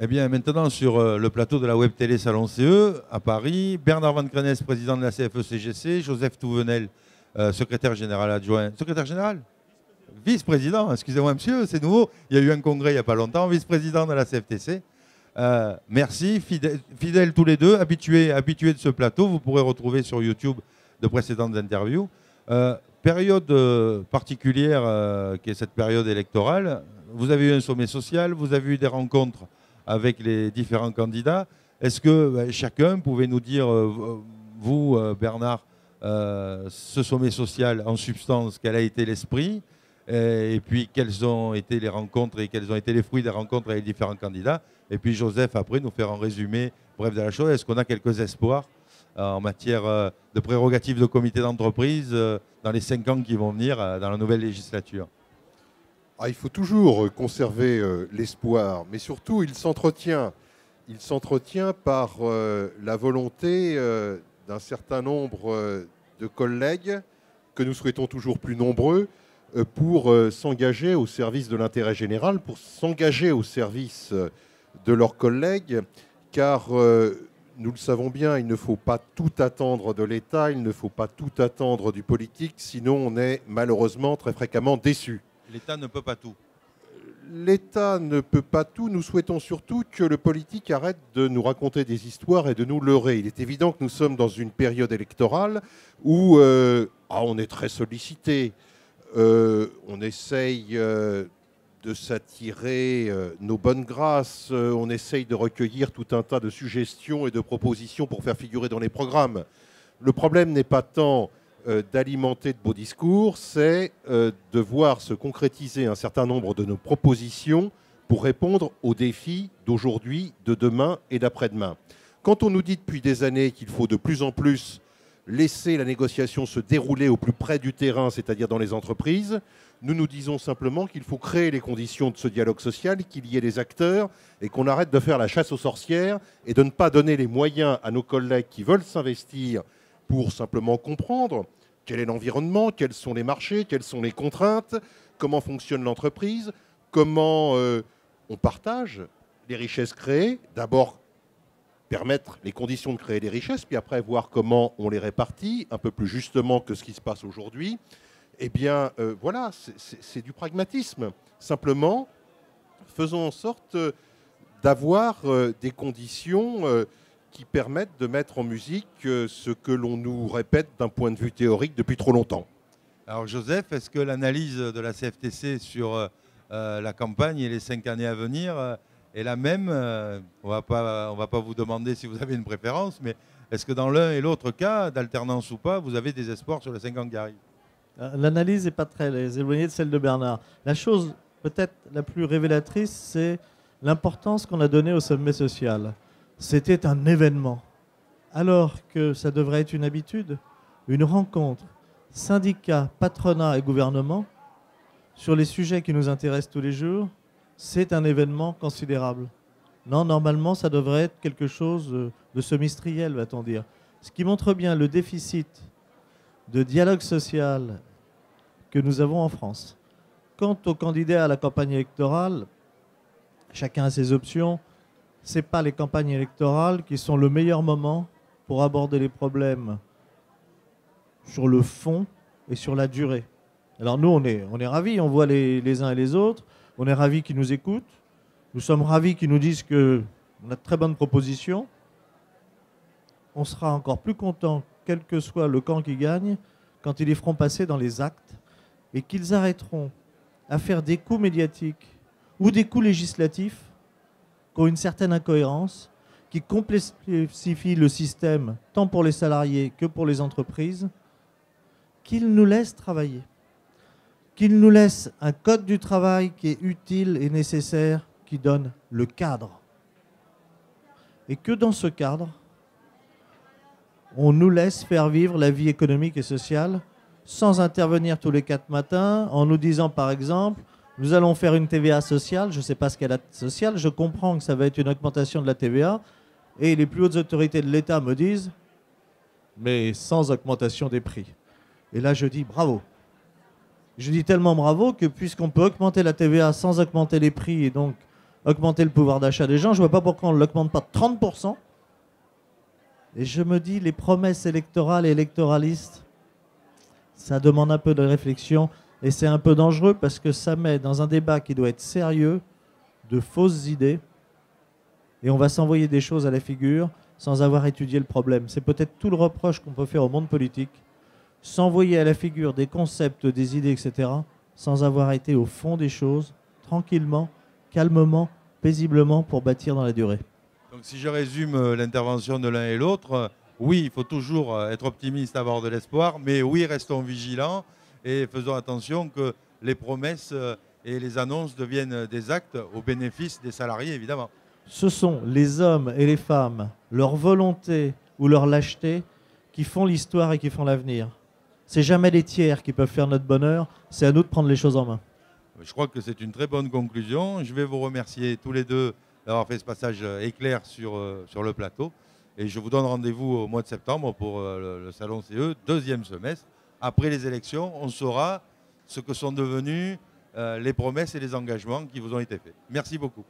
Eh bien, maintenant, sur le plateau de la Web Télé Salon CE, à Paris, Bernard Van Crenès, président de la CFE-CGC, Joseph Touvenel, secrétaire général adjoint. Secrétaire général? Vice-président, excusez-moi monsieur, c'est nouveau. Il y a eu un congrès il n'y a pas longtemps, vice-président de la CFTC. Merci, fidèles tous les deux, habitués de ce plateau. Vous pourrez retrouver sur YouTube de précédentes interviews. Période particulière qui est cette période électorale. Vous avez eu un sommet social, vous avez eu des rencontres avec les différents candidats. Est-ce que chacun pouvait nous dire, vous Bernard, ce sommet social en substance, quel a été l'esprit et puis quelles ont été les rencontres et quels ont été les fruits des rencontres avec les différents candidats. Et puis Joseph, après, nous faire un résumé bref de la chose. Est-ce qu'on a quelques espoirs en matière de prérogatives de comité d'entreprise dans les 5 ans qui vont venir dans la nouvelle législature? Il faut toujours conserver l'espoir, mais surtout il s'entretient. Il s'entretient par la volonté d'un certain nombre de collègues, que nous souhaitons toujours plus nombreux, pour s'engager au service de l'intérêt général, pour s'engager au service de leurs collègues, car nous le savons bien, il ne faut pas tout attendre de l'État, il ne faut pas tout attendre du politique, sinon on est malheureusement très fréquemment déçu. L'État ne peut pas tout. L'État ne peut pas tout. Nous souhaitons surtout que le politique arrête de nous raconter des histoires et de nous leurrer. Il est évident que nous sommes dans une période électorale où on est très sollicité. On essaye de s'attirer nos bonnes grâces. On essaye de recueillir tout un tas de suggestions et de propositions pour faire figurer dans les programmes. Le problème n'est pas tant d'alimenter de beaux discours, c'est de voir se concrétiser un certain nombre de nos propositions pour répondre aux défis d'aujourd'hui, de demain et d'après-demain. Quand on nous dit depuis des années qu'il faut de plus en plus laisser la négociation se dérouler au plus près du terrain, c'est-à-dire dans les entreprises, nous nous disons simplement qu'il faut créer les conditions de ce dialogue social, qu'il y ait des acteurs et qu'on arrête de faire la chasse aux sorcières et de ne pas donner les moyens à nos collègues qui veulent s'investir pour simplement comprendre quel est l'environnement, quels sont les marchés, quelles sont les contraintes, comment fonctionne l'entreprise, comment on partage les richesses créées. D'abord, permettre les conditions de créer des richesses, puis après voir comment on les répartit, un peu plus justement que ce qui se passe aujourd'hui. Eh bien, voilà, c'est du pragmatisme. Simplement, faisons en sorte d'avoir des conditions qui permettent de mettre en musique ce que l'on nous répète d'un point de vue théorique depuis trop longtemps. Alors Joseph, est-ce que l'analyse de la CFTC sur la campagne et les 5 années à venir est la même? On va pas vous demander si vous avez une préférence, mais est-ce que dans l'un et l'autre cas, d'alternance ou pas, vous avez des espoirs sur les 5 ans qui arrivent? L'analyse n'est pas très éloignée de celle de Bernard. La chose peut-être la plus révélatrice, c'est l'importance qu'on a donnée au sommet social. C'était un événement, alors que ça devrait être une habitude, une rencontre, syndicats, patronat et gouvernement, sur les sujets qui nous intéressent tous les jours, c'est un événement considérable. Non, normalement, ça devrait être quelque chose de semestriel, va-t-on dire. Ce qui montre bien le déficit de dialogue social que nous avons en France. Quant aux candidats à la campagne électorale, chacun a ses options. Ce n'est pas les campagnes électorales qui sont le meilleur moment pour aborder les problèmes sur le fond et sur la durée. Alors nous, on est ravis, on voit les uns et les autres, on est ravis qu'ils nous écoutent, nous sommes ravis qu'ils nous disent qu'on a de très bonnes propositions. On sera encore plus content, quel que soit le camp qui gagne, quand ils les feront passer dans les actes et qu'ils arrêteront à faire des coups médiatiques ou des coups législatifs qui ont une certaine incohérence, qui complexifient le système tant pour les salariés que pour les entreprises, qu'ils nous laissent travailler, qu'ils nous laissent un code du travail qui est utile et nécessaire, qui donne le cadre. Et que dans ce cadre, on nous laisse faire vivre la vie économique et sociale sans intervenir tous les 4 matins en nous disant par exemple nous allons faire une TVA sociale, je ne sais pas ce qu'est la sociale, je comprends que ça va être une augmentation de la TVA et les plus hautes autorités de l'État me disent mais sans augmentation des prix. Et là je dis bravo. Je dis tellement bravo que puisqu'on peut augmenter la TVA sans augmenter les prix et donc augmenter le pouvoir d'achat des gens. Je ne vois pas pourquoi on ne l'augmente pas de 30%. Et je me dis, les promesses électorales et électoralistes, ça demande un peu de réflexion et c'est un peu dangereux parce que ça met dans un débat qui doit être sérieux de fausses idées et on va s'envoyer des choses à la figure sans avoir étudié le problème. C'est peut-être tout le reproche qu'on peut faire au monde politique, s'envoyer à la figure des concepts, des idées, etc., sans avoir été au fond des choses, tranquillement, calmement, paisiblement, pour bâtir dans la durée. Donc si je résume l'intervention de l'un et l'autre, oui, il faut toujours être optimiste, avoir de l'espoir, mais oui, restons vigilants et faisons attention que les promesses et les annonces deviennent des actes au bénéfice des salariés, évidemment. Ce sont les hommes et les femmes, leur volonté ou leur lâcheté, qui font l'histoire et qui font l'avenir. C'est jamais les tiers qui peuvent faire notre bonheur, c'est à nous de prendre les choses en main. Je crois que c'est une très bonne conclusion. Je vais vous remercier tous les deux d'avoir fait ce passage éclair sur le plateau. Et je vous donne rendez-vous au mois de septembre pour le Salon CE, deuxième semestre. Après les élections, on saura ce que sont devenus les promesses et les engagements qui vous ont été faits. Merci beaucoup.